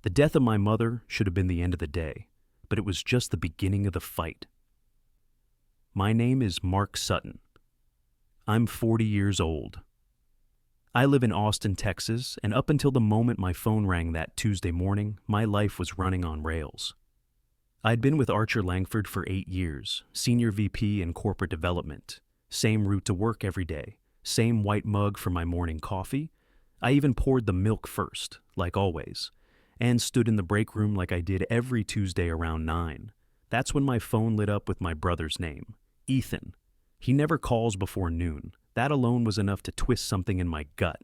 The death of my mother should have been the end of the day, but it was just the beginning of the fight. My name is Mark Sutton. I'm 40 years old. I live in Austin, Texas, and up until the moment my phone rang that Tuesday morning, my life was running on rails. I'd been with Archer Langford for 8 years, senior VP in corporate development, same route to work every day, same white mug for my morning coffee. I even poured the milk first, like always, and stood in the break room like I did every Tuesday around 9. That's when my phone lit up with my brother's name, Ethan. He never calls before noon. That alone was enough to twist something in my gut.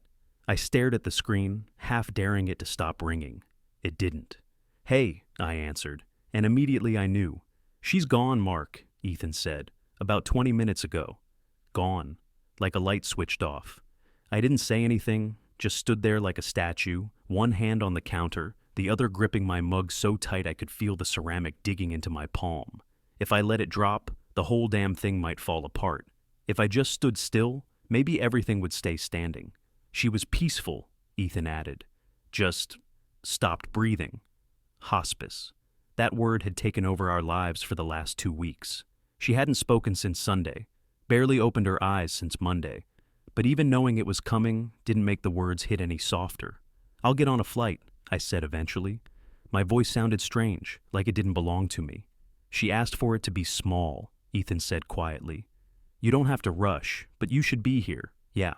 I stared at the screen, half daring it to stop ringing. It didn't. "Hey," I answered, and immediately I knew. "She's gone, Mark," Ethan said, "about 20 minutes ago." Gone, like a light switched off. I didn't say anything, just stood there like a statue, one hand on the counter, the other gripping my mug so tight I could feel the ceramic digging into my palm. If I let it drop, the whole damn thing might fall apart. If I just stood still, maybe everything would stay standing. She was peaceful, Ethan added. Just stopped breathing. Hospice. That word had taken over our lives for the last 2 weeks. She hadn't spoken since Sunday, barely opened her eyes since Monday. But even knowing it was coming didn't make the words hit any softer. "I'll get on a flight," I said eventually. My voice sounded strange, like it didn't belong to me. "She asked for it to be small," Ethan said quietly. "You don't have to rush, but you should be here, yeah."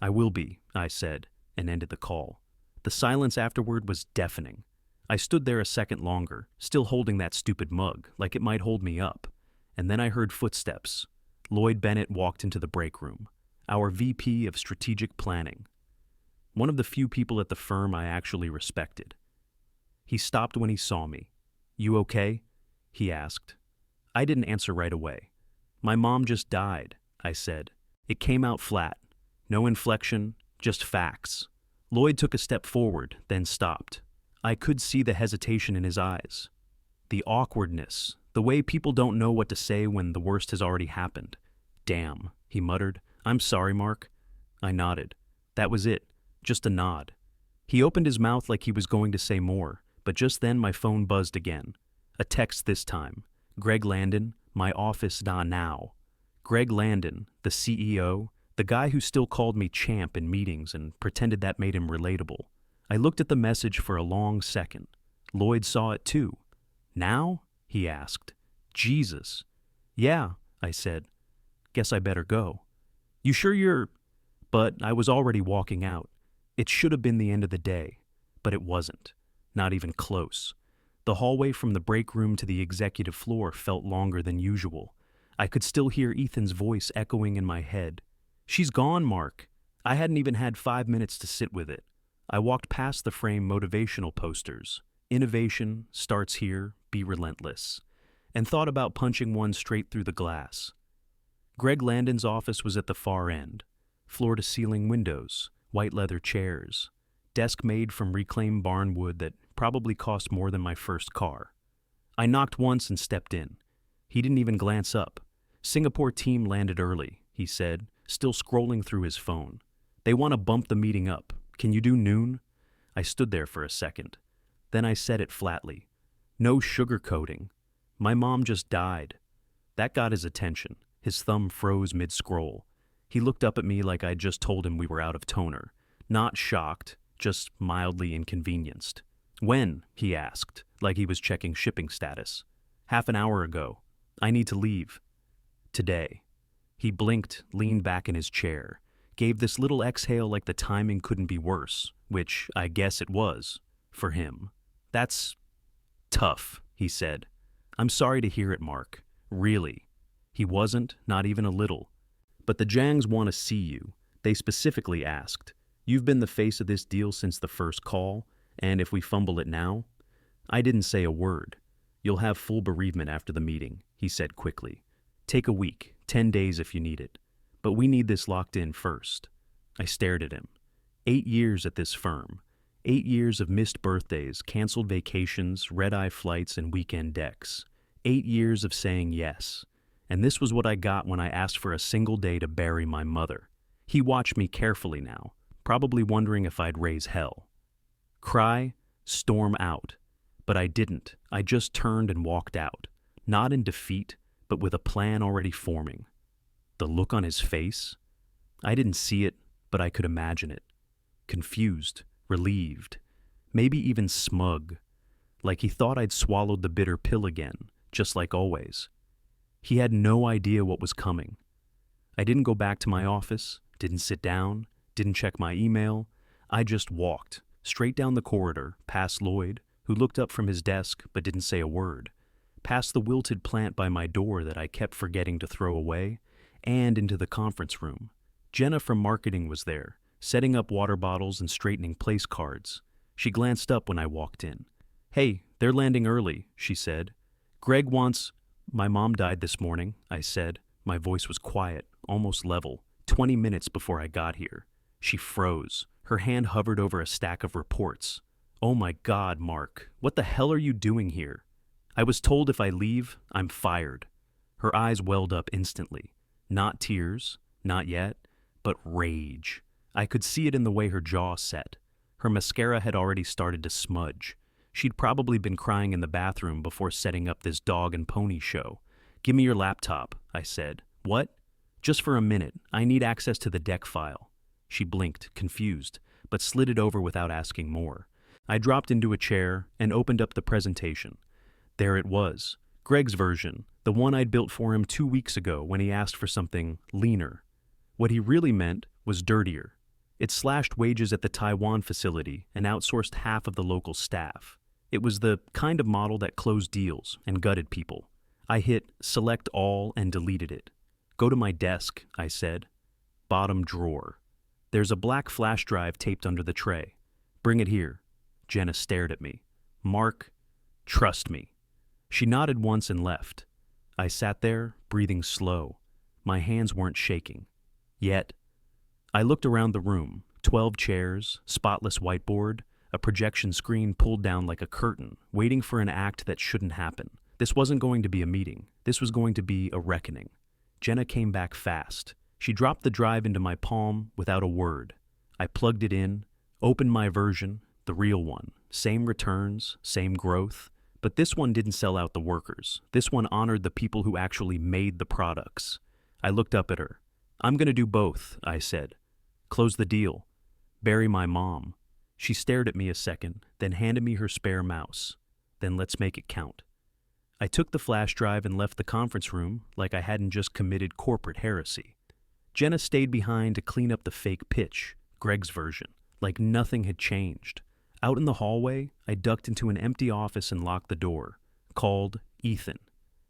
"I will be," I said, and ended the call. The silence afterward was deafening. I stood there a second longer, still holding that stupid mug, like it might hold me up. And then I heard footsteps. Lloyd Bennett walked into the break room, our VP of Strategic Planning. One of the few people at the firm I actually respected. He stopped when he saw me. "You okay?" he asked. I didn't answer right away. "My mom just died," I said. It came out flat. No inflection, just facts. Lloyd took a step forward, then stopped. I could see the hesitation in his eyes. The awkwardness, the way people don't know what to say when the worst has already happened. "Damn," he muttered. "I'm sorry, Mark." I nodded. That was it, just a nod. He opened his mouth like he was going to say more, but just then my phone buzzed again. A text this time. Greg Landon, my office now. Greg Landon, the CEO, the guy who still called me champ in meetings and pretended that made him relatable. I looked at the message for a long second. Lloyd saw it too. "Now?" he asked. "Jesus." "Yeah," I said. "Guess I better go." "You sure you're—" But I was already walking out. It should have been the end of the day, but it wasn't. Not even close. The hallway from the break room to the executive floor felt longer than usual. I could still hear Ethan's voice echoing in my head. "She's gone, Mark." I hadn't even had 5 minutes to sit with it. I walked past the frame motivational posters. "Innovation starts here, be relentless," and thought about punching one straight through the glass. Greg Landon's office was at the far end. Floor-to-ceiling windows, white leather chairs, desk made from reclaimed barn wood that probably cost more than my first car. I knocked once and stepped in. He didn't even glance up. "Singapore team landed early," he said, still scrolling through his phone. "They want to bump the meeting up. Can you do noon?" I stood there for a second. Then I said it flatly. "No sugarcoating. My mom just died." That got his attention. His thumb froze mid-scroll. He looked up at me like I'd just told him we were out of toner. Not shocked, just mildly inconvenienced. "When?" he asked, like he was checking shipping status. "Half an hour ago. I need to leave." "Today." He blinked, leaned back in his chair, gave this little exhale like the timing couldn't be worse, which I guess it was, for him. "That's tough," he said. "I'm sorry to hear it, Mark. Really." He wasn't, not even a little. "But the Jangs want to see you. They specifically asked. You've been the face of this deal since the first call, and if we fumble it now—" I didn't say a word. "You'll have full bereavement after the meeting," he said quickly. "Take a week, 10 days if you need it. But we need this locked in first." I stared at him. 8 years at this firm. 8 years of missed birthdays, canceled vacations, red-eye flights, and weekend decks. 8 years of saying yes. And this was what I got when I asked for a single day to bury my mother. He watched me carefully now, probably wondering if I'd raise hell. "Cry?" storm out. But I didn't. I just turned and walked out, not in defeat, but with a plan already forming. The look on his face? I didn't see it, but I could imagine it. Confused, relieved, maybe even smug, like he thought I'd swallowed the bitter pill again, just like always. He had no idea what was coming. I didn't go back to my office, didn't sit down, didn't check my email. I just walked, straight down the corridor, past Lloyd, who looked up from his desk but didn't say a word, past the wilted plant by my door that I kept forgetting to throw away, and into the conference room. Jenna from marketing was there, setting up water bottles and straightening place cards. She glanced up when I walked in. "Hey, they're landing early," she said. "Greg wants—" "My mom died this morning," I said. My voice was quiet, almost level, 20 minutes before I got here. She froze. Her hand hovered over a stack of reports. "Oh my God, Mark, what the hell are you doing here?" "I was told if I leave, I'm fired." Her eyes welled up instantly. Not tears, not yet, but rage. I could see it in the way her jaw set. Her mascara had already started to smudge. She'd probably been crying in the bathroom before setting up this dog and pony show. "Give me your laptop," I said. "What?" "Just for a minute. I need access to the deck file." She blinked, confused, but slid it over without asking more. I dropped into a chair and opened up the presentation. There it was, Greg's version, the one I'd built for him 2 weeks ago when he asked for something leaner. What he really meant was dirtier. It slashed wages at the Taiwan facility and outsourced half of the local staff. It was the kind of model that closed deals and gutted people. I hit select all and deleted it. "Go to my desk," I said. "Bottom drawer. There's a black flash drive taped under the tray. Bring it here." Jenna stared at me. "Mark, trust me." She nodded once and left. I sat there, breathing slow. My hands weren't shaking. Yet. I looked around the room. 12 chairs, spotless whiteboard, a projection screen pulled down like a curtain, waiting for an act that shouldn't happen. This wasn't going to be a meeting. This was going to be a reckoning. Jenna came back fast. She dropped the drive into my palm without a word. I plugged it in, opened my version, the real one. Same returns, same growth. But this one didn't sell out the workers. This one honored the people who actually made the products. I looked up at her. "I'm going to do both," I said. "Close the deal. Bury my mom." She stared at me a second, then handed me her spare mouse. "Then let's make it count." I took the flash drive and left the conference room like I hadn't just committed corporate heresy. Jenna stayed behind to clean up the fake pitch, Greg's version, like nothing had changed. Out in the hallway, I ducked into an empty office and locked the door. Called Ethan.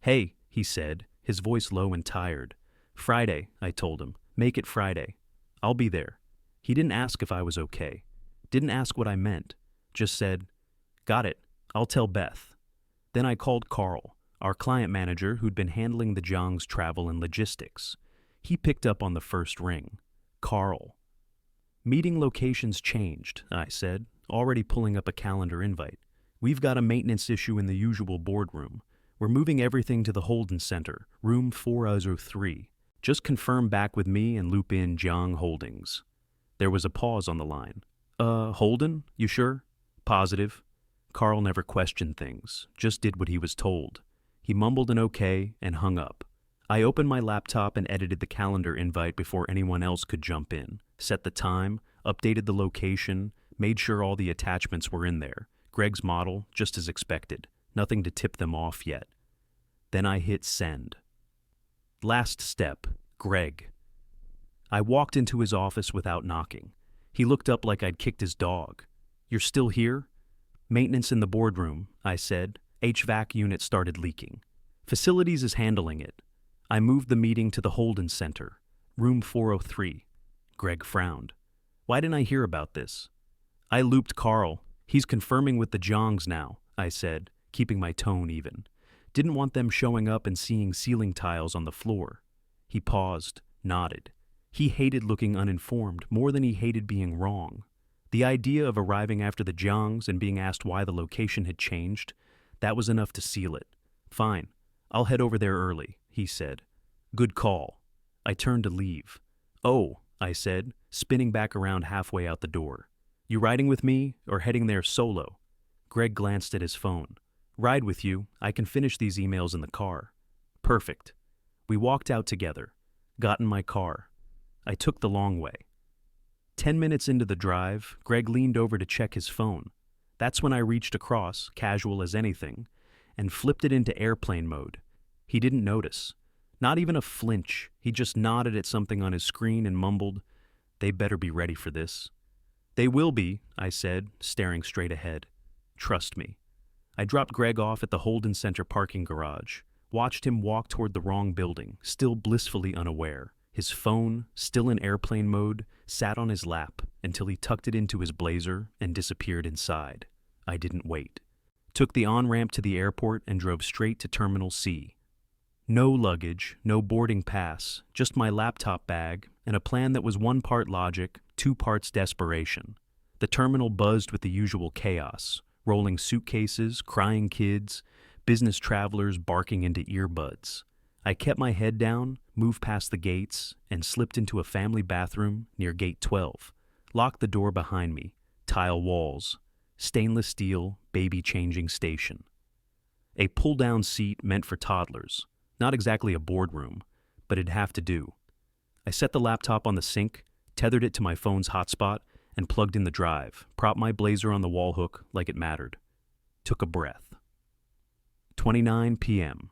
"Hey," he said, his voice low and tired. "Friday," I told him. "Make it Friday. I'll be there." He didn't ask if I was okay. Didn't ask what I meant. Just said, "Got it. I'll tell Beth." Then I called Carl, our client manager who'd been handling the Zhang's travel and logistics. He picked up on the first ring. Carl. "Meeting locations changed," I said, already pulling up a calendar invite. "We've got a maintenance issue in the usual boardroom. We're moving everything to the Holden Center, room 403. Just confirm back with me and loop in Zhang Holdings." There was a pause on the line. Holden? You sure?" "Positive." Carl never questioned things, just did what he was told. He mumbled an okay and hung up. I opened my laptop and edited the calendar invite before anyone else could jump in, set the time, updated the location, made sure all the attachments were in there. Greg's model, just as expected. Nothing to tip them off yet. Then I hit send. Last step, Greg. I walked into his office without knocking. He looked up like I'd kicked his dog. "You're still here?" "Maintenance in the boardroom," I said. HVAC unit started leaking. "Facilities is handling it." I moved the meeting to the Holden Center, room 403. Greg frowned. "Why didn't I hear about this?" "I looped Carl. He's confirming with the Zhangs now," I said, keeping my tone even. Didn't want them showing up and seeing ceiling tiles on the floor. He paused, nodded. He hated looking uninformed more than he hated being wrong. The idea of arriving after the Zhangs and being asked why the location had changed, that was enough to seal it. "Fine. I'll head over there early," he said. "Good call." I turned to leave. "Oh," I said, spinning back around halfway out the door. "You riding with me or heading there solo?" Greg glanced at his phone. Ride with you. I can finish these emails in the car. Perfect. We walked out together. Got in my car. I took the long way. 10 minutes into the drive, Greg leaned over to check his phone. That's when I reached across, casual as anything, and flipped it into airplane mode. He didn't notice. Not even a flinch. He just nodded at something on his screen and mumbled, "They better be ready for this." "They will be," I said, staring straight ahead. "Trust me." I dropped Greg off at the Holden Center parking garage, watched him walk toward the wrong building, still blissfully unaware. His phone, still in airplane mode, sat on his lap until he tucked it into his blazer and disappeared inside. I didn't wait. Took the on-ramp to the airport and drove straight to Terminal C. No luggage, no boarding pass, just my laptop bag and a plan that was 1 part logic, 2 parts desperation. The terminal buzzed with the usual chaos, rolling suitcases, crying kids, business travelers barking into earbuds. I kept my head down, moved past the gates, and slipped into a family bathroom near Gate 12. Locked the door behind me, tile walls, stainless steel, baby-changing station. A pull-down seat meant for toddlers. Not exactly a boardroom, but it'd have to do. I set the laptop on the sink, tethered it to my phone's hotspot, and plugged in the drive, propped my blazer on the wall hook like it mattered. Took a breath. 29 p.m.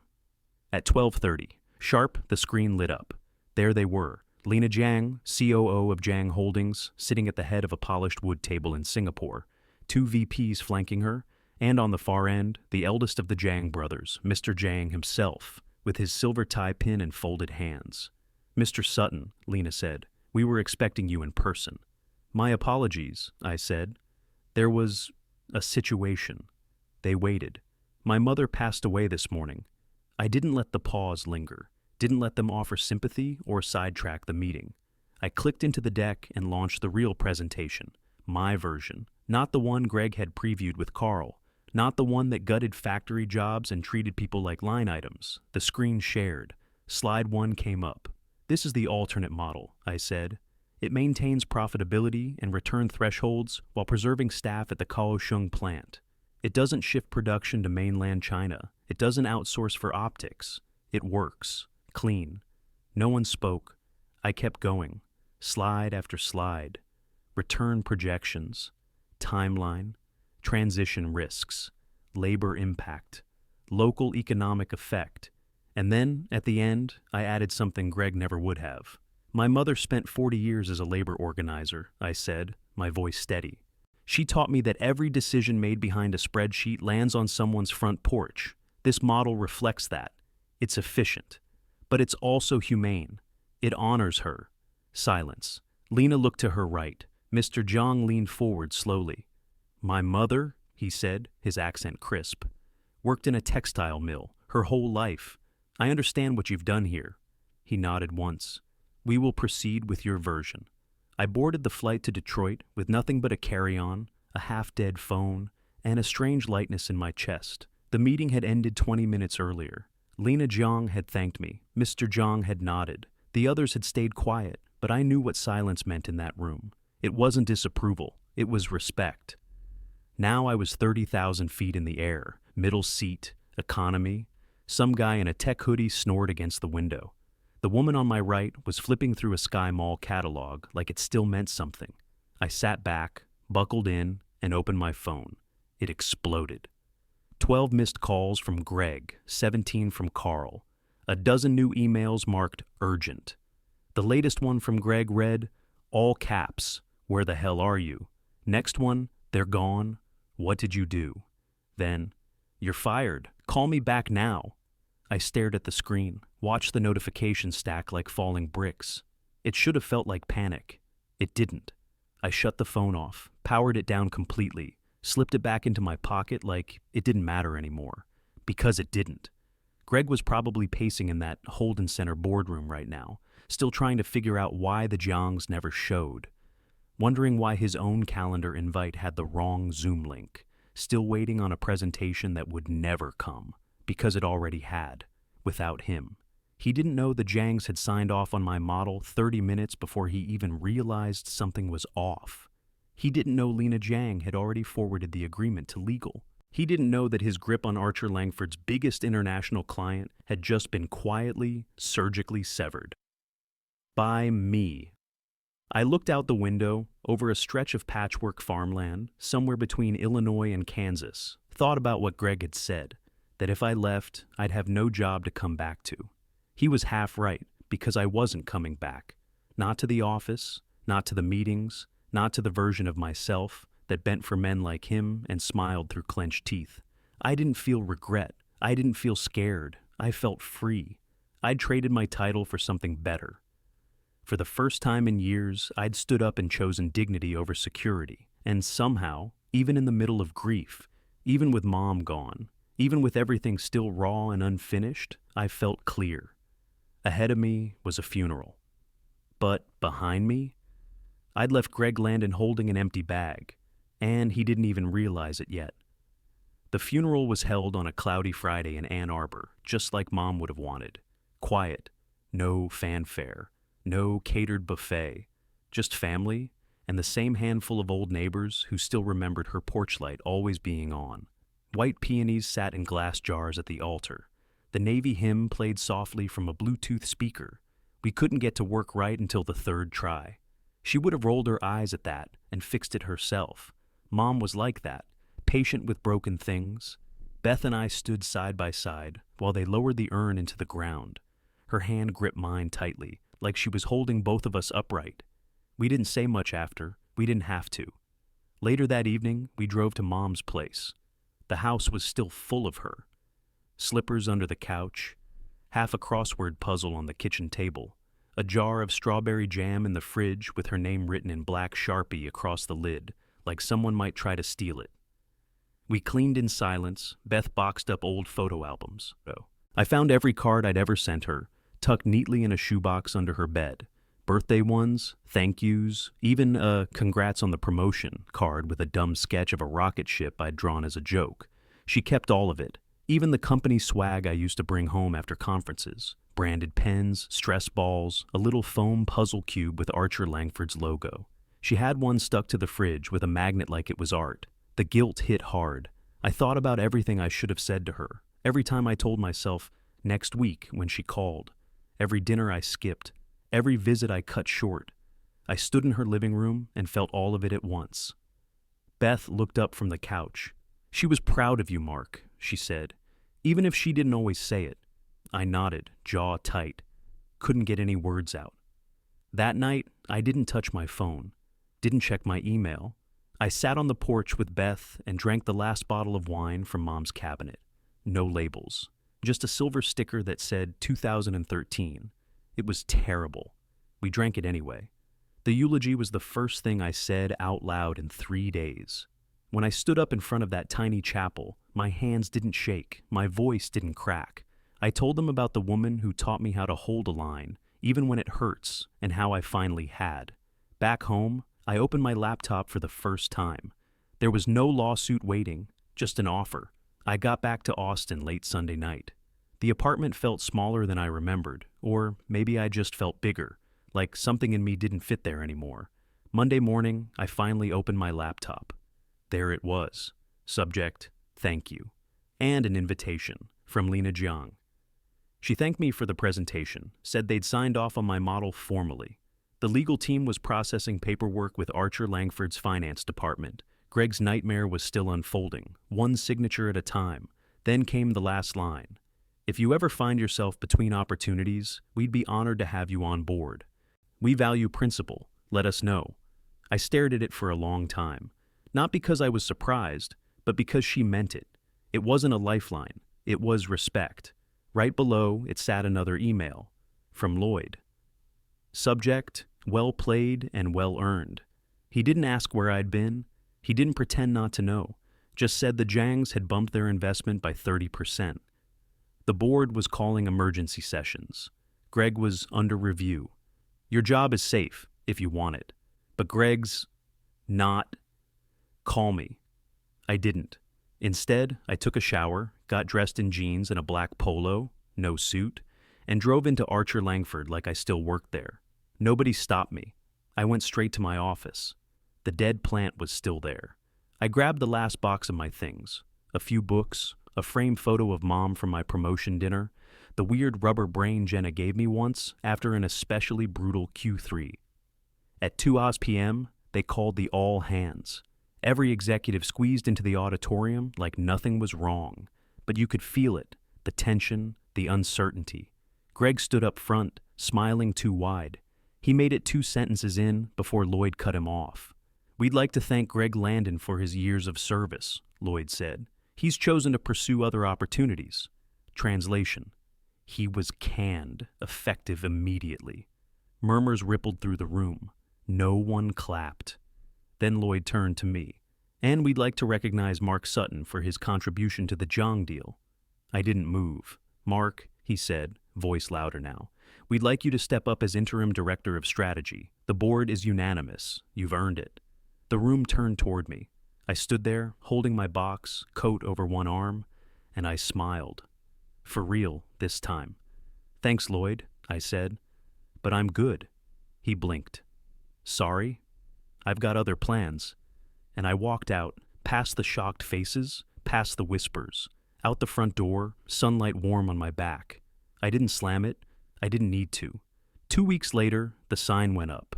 At 12:30, sharp, the screen lit up. There they were, Lena Jiang, COO of Jiang Holdings, sitting at the head of a polished wood table in Singapore, 2 VPs flanking her, and on the far end, the eldest of the Jiang brothers, Mr. Jiang himself, with his silver tie pin and folded hands. "Mr. Sutton," Lena said, "we were expecting you in person." "My apologies," I said. "There was a situation." They waited. "My mother passed away this morning." I didn't let the pause linger, didn't let them offer sympathy or sidetrack the meeting. I clicked into the deck and launched the real presentation, my version, not the one Greg had previewed with Carl, not the one that gutted factory jobs and treated people like line items. The screen shared. Slide 1 came up. "This is the alternate model," I said. "It maintains profitability and return thresholds while preserving staff at the Kaohsiung plant. It doesn't shift production to mainland China. It doesn't outsource for optics. It works. Clean." No one spoke. I kept going. Slide after slide. Return projections. Timeline. Transition risks. Labor impact. Local economic effect. And then, at the end, I added something Greg never would have. "My mother spent 40 years as a labor organizer," I said, my voice steady. "She taught me that every decision made behind a spreadsheet lands on someone's front porch. This model reflects that. It's efficient. But it's also humane. It honors her." Silence. Lena looked to her right. Mr. Jiang leaned forward slowly. "My mother," he said, his accent crisp, "worked in a textile mill, her whole life. I understand what you've done here." He nodded once. "We will proceed with your version." I boarded the flight to Detroit with nothing but a carry-on, a half-dead phone, and a strange lightness in my chest. The meeting had ended 20 minutes earlier. Lena Jiang had thanked me. Mr. Jiang had nodded. The others had stayed quiet, but I knew what silence meant in that room. It wasn't disapproval. It was respect. Now I was 30,000 feet in the air, middle seat, economy. Some guy in a tech hoodie snored against the window. The woman on my right was flipping through a Sky Mall catalog like it still meant something. I sat back, buckled in, and opened my phone. It exploded. 12 missed calls from Greg, 17 from Carl. A dozen new emails marked urgent. The latest one from Greg read, all caps, "Where the hell are you?" Next one, "They're gone. What did you do?" Then, "You're fired. Call me back now." I stared at the screen, watched the notifications stack like falling bricks. It should have felt like panic. It didn't. I shut the phone off, powered it down completely, slipped it back into my pocket like it didn't matter anymore. Because it didn't. Greg was probably pacing in that Holden Center boardroom right now, still trying to figure out why the Jiangs never showed. Wondering why his own calendar invite had the wrong Zoom link, still waiting on a presentation that would never come, because it already had, without him. He didn't know the Jiangs had signed off on my model 30 minutes before he even realized something was off. He didn't know Lena Jiang had already forwarded the agreement to legal. He didn't know that his grip on Archer Langford's biggest international client had just been quietly, surgically severed. By me. I looked out the window, over a stretch of patchwork farmland, somewhere between Illinois and Kansas, thought about what Greg had said, that if I left, I'd have no job to come back to. He was half right, because I wasn't coming back. Not to the office, not to the meetings, not to the version of myself that bent for men like him and smiled through clenched teeth. I didn't feel regret. I didn't feel scared. I felt free. I'd traded my title for something better. For the first time in years, I'd stood up and chosen dignity over security. And somehow, even in the middle of grief, even with Mom gone, even with everything still raw and unfinished, I felt clear. Ahead of me was a funeral. But behind me, I'd left Greg Landon holding an empty bag, and he didn't even realize it yet. The funeral was held on a cloudy Friday in Ann Arbor, just like Mom would have wanted. Quiet, no fanfare. No catered buffet, just family and the same handful of old neighbors who still remembered her porch light always being on. White peonies sat in glass jars at the altar. The Navy hymn played softly from a Bluetooth speaker. We couldn't get to work right until the third try. She would have rolled her eyes at that and fixed it herself. Mom was like that, patient with broken things. Beth and I stood side by side while they lowered the urn into the ground. Her hand gripped mine tightly, like she was holding both of us upright. We didn't say much after. We didn't have to. Later that evening, we drove to Mom's place. The house was still full of her. Slippers under the couch, half a crossword puzzle on the kitchen table, a jar of strawberry jam in the fridge with her name written in black Sharpie across the lid, like someone might try to steal it. We cleaned in silence. Beth boxed up old photo albums. I found every card I'd ever sent her, tucked neatly in a shoebox under her bed. Birthday ones, thank yous, even a congrats on the promotion card with a dumb sketch of a rocket ship I'd drawn as a joke. She kept all of it, even the company swag I used to bring home after conferences. Branded pens, stress balls, a little foam puzzle cube with Archer Langford's logo. She had one stuck to the fridge with a magnet like it was art. The guilt hit hard. I thought about everything I should have said to her, every time I told myself, next week when she called. Every dinner I skipped, every visit I cut short. I stood in her living room and felt all of it at once. Beth looked up from the couch. She was proud of you, Mark, she said, even if she didn't always say it. I nodded, jaw tight. Couldn't get any words out. That night, I didn't touch my phone, didn't check my email. I sat on the porch with Beth and drank the last bottle of wine from Mom's cabinet. No labels. Just a silver sticker that said 2013. It was terrible. We drank it anyway. The eulogy was the first thing I said out loud in 3 days. When I stood up in front of that tiny chapel, my hands didn't shake, my voice didn't crack. I told them about the woman who taught me how to hold a line, even when it hurts, and how I finally had. Back home, I opened my laptop for the first time. There was no lawsuit waiting, just an offer. I got back to Austin late Sunday night. The apartment felt smaller than I remembered, or maybe I just felt bigger, like something in me didn't fit there anymore. Monday morning, I finally opened my laptop. There it was. Subject, thank you. And an invitation from Lena Jiang. She thanked me for the presentation, said they'd signed off on my model formally. The legal team was processing paperwork with Archer Langford's finance department. Greg's nightmare was still unfolding, one signature at a time. Then came the last line. If you ever find yourself between opportunities, we'd be honored to have you on board. We value principle. Let us know. I stared at it for a long time. Not because I was surprised, but because she meant it. It wasn't a lifeline. It was respect. Right below, it sat another email. From Lloyd. Subject, well played and well earned. He didn't ask where I'd been. He didn't pretend not to know. Just said the Jiangs had bumped their investment by 30%. The board was calling emergency sessions. Greg was under review. Your job is safe, if you want it. But Greg's not. Call me. I didn't. Instead, I took a shower, got dressed in jeans and a black polo, no suit, and drove into Archer Langford like I still worked there. Nobody stopped me. I went straight to my office. The dead plant was still there. I grabbed the last box of my things. a few books, a framed photo of Mom from my promotion dinner, the weird rubber brain Jenna gave me once after an especially brutal Q3. At 2 Oz p.m., they called the all hands. Every executive squeezed into the auditorium like nothing was wrong, but you could feel it, the tension, the uncertainty. Greg stood up front, smiling too wide. He made it 2 sentences in before Lloyd cut him off. "We'd like to thank Greg Landon for his years of service," Lloyd said. "He's chosen to pursue other opportunities." Translation: he was canned, effective immediately. Murmurs rippled through the room. No one clapped. Then Lloyd turned to me. "And we'd like to recognize Mark Sutton for his contribution to the Jong deal." I didn't move. "Mark," he said, voice louder now, "we'd like you to step up as interim director of strategy. The board is unanimous. You've earned it." The room turned toward me. I stood there, holding my box, coat over one arm, and I smiled. For real, this time. "Thanks, Lloyd," I said. "But I'm good." He blinked. "Sorry? I've got other plans." And I walked out, past the shocked faces, past the whispers, out the front door, sunlight warm on my back. I didn't slam it. I didn't need to. 2 weeks later, the sign went up.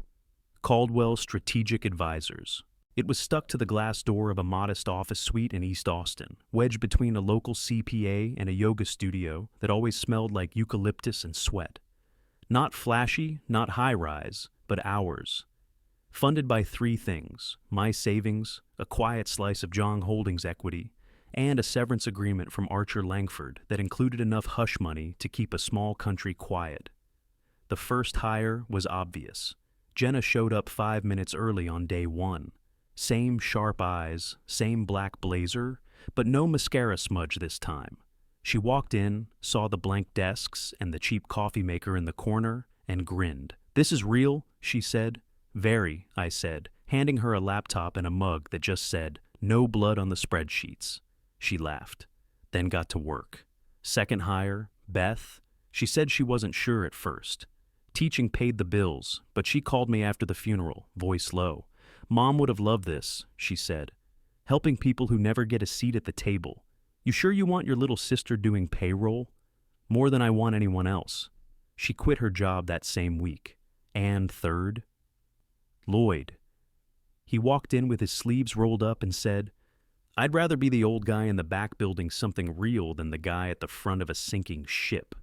Caldwell Strategic Advisors. It was stuck to the glass door of a modest office suite in East Austin, wedged between a local CPA and a yoga studio that always smelled like eucalyptus and sweat. Not flashy, not high-rise, but ours. Funded by 3 things: my savings, a quiet slice of Jong Holdings equity, and a severance agreement from Archer Langford that included enough hush money to keep a small country quiet. The first hire was obvious. Jenna showed up 5 minutes early on day 1. Same sharp eyes, same black blazer, but no mascara smudge this time. She walked in, saw the blank desks and the cheap coffee maker in the corner, and grinned. "This is real?" she said. "Very," I said, handing her a laptop and a mug that just said, "No blood on the spreadsheets." She laughed, then got to work. Second hire, Beth. She said she wasn't sure at first. Teaching paid the bills, but she called me after the funeral, voice low. "Mom would have loved this," she said. "Helping people who never get a seat at the table. You sure you want your little sister doing payroll?" "More than I want anyone else." She quit her job that same week. And third, Lloyd. He walked in with his sleeves rolled up and said, "I'd rather be the old guy in the back building something real than the guy at the front of a sinking ship."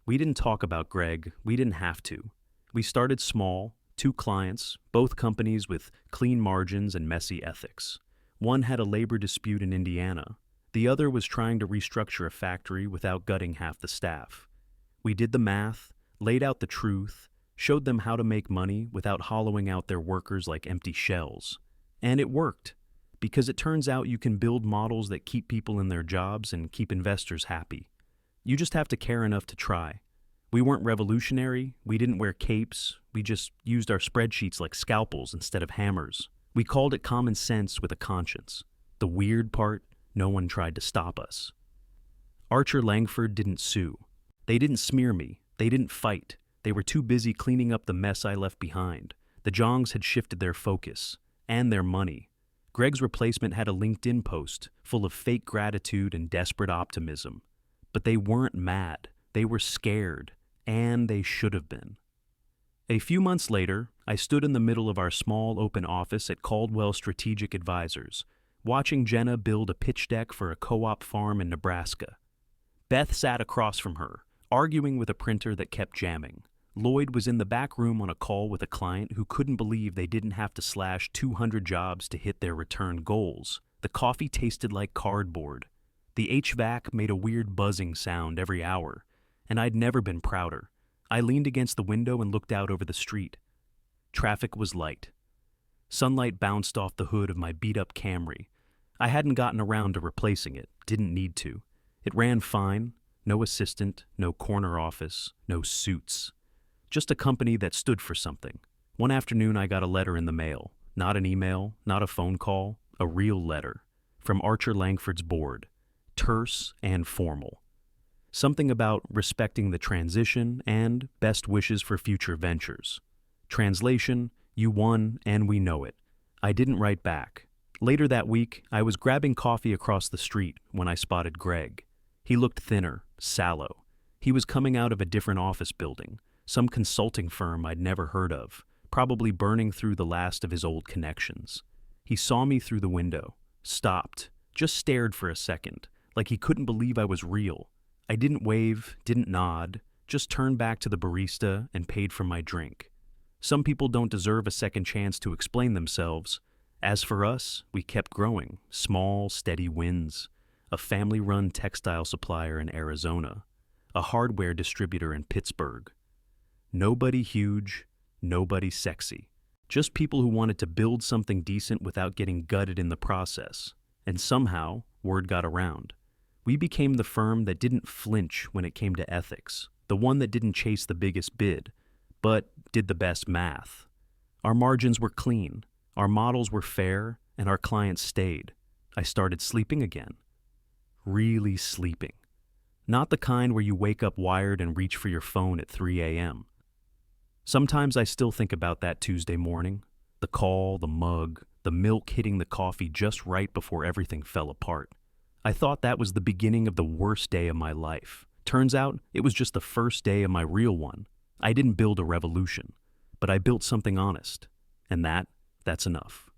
We didn't talk about Greg. We didn't have to. We started small, 2 clients, both companies with clean margins and messy ethics. One had a labor dispute in Indiana. The other was trying to restructure a factory without gutting half the staff. We did the math, laid out the truth, showed them how to make money without hollowing out their workers like empty shells. And it worked, because it turns out you can build models that keep people in their jobs and keep investors happy. You just have to care enough to try. We weren't revolutionary, we didn't wear capes, we just used our spreadsheets like scalpels instead of hammers. We called it common sense with a conscience. The weird part, no one tried to stop us. Archer Langford didn't sue. They didn't smear me. They didn't fight. They were too busy cleaning up the mess I left behind. The Jongs had shifted their focus. And their money. Greg's replacement had a LinkedIn post full of fake gratitude and desperate optimism. But they weren't mad. They were scared. And they should have been. A few months later, I stood in the middle of our small open office at Caldwell Strategic Advisors, watching Jenna build a pitch deck for a co-op farm in Nebraska. Beth sat across from her, arguing with a printer that kept jamming. Lloyd was in the back room on a call with a client who couldn't believe they didn't have to slash 200 jobs to hit their return goals. The coffee tasted like cardboard. The HVAC made a weird buzzing sound every hour, and I'd never been prouder. I leaned against the window and looked out over the street. Traffic was light. Sunlight bounced off the hood of my beat-up Camry. I hadn't gotten around to replacing it, didn't need to. It ran fine, no assistant, no corner office, no suits. Just a company that stood for something. One afternoon I got a letter in the mail. Not an email, not a phone call, a real letter. From Archer Langford's board. Terse and formal. Something about respecting the transition and best wishes for future ventures. Translation, you won and we know it. I didn't write back. Later that week, I was grabbing coffee across the street when I spotted Greg. He looked thinner, sallow. He was coming out of a different office building, some consulting firm I'd never heard of, probably burning through the last of his old connections. He saw me through the window, stopped, just stared for a second, like he couldn't believe I was real. I didn't wave, didn't nod, just turned back to the barista and paid for my drink. Some people don't deserve a second chance to explain themselves. As for us, we kept growing, small, steady wins. A family-run textile supplier in Arizona, a hardware distributor in Pittsburgh. Nobody huge, nobody sexy. Just people who wanted to build something decent without getting gutted in the process. And somehow, word got around. We became the firm that didn't flinch when it came to ethics, the one that didn't chase the biggest bid, but did the best math. Our margins were clean, our models were fair, and our clients stayed. I started sleeping again. Really sleeping. Not the kind where you wake up wired and reach for your phone at 3 a.m. Sometimes I still think about that Tuesday morning, the call, the mug, the milk hitting the coffee just right before everything fell apart. I thought that was the beginning of the worst day of my life. Turns out it was just the first day of my real one. I didn't build a revolution, but I built something honest, and that's enough.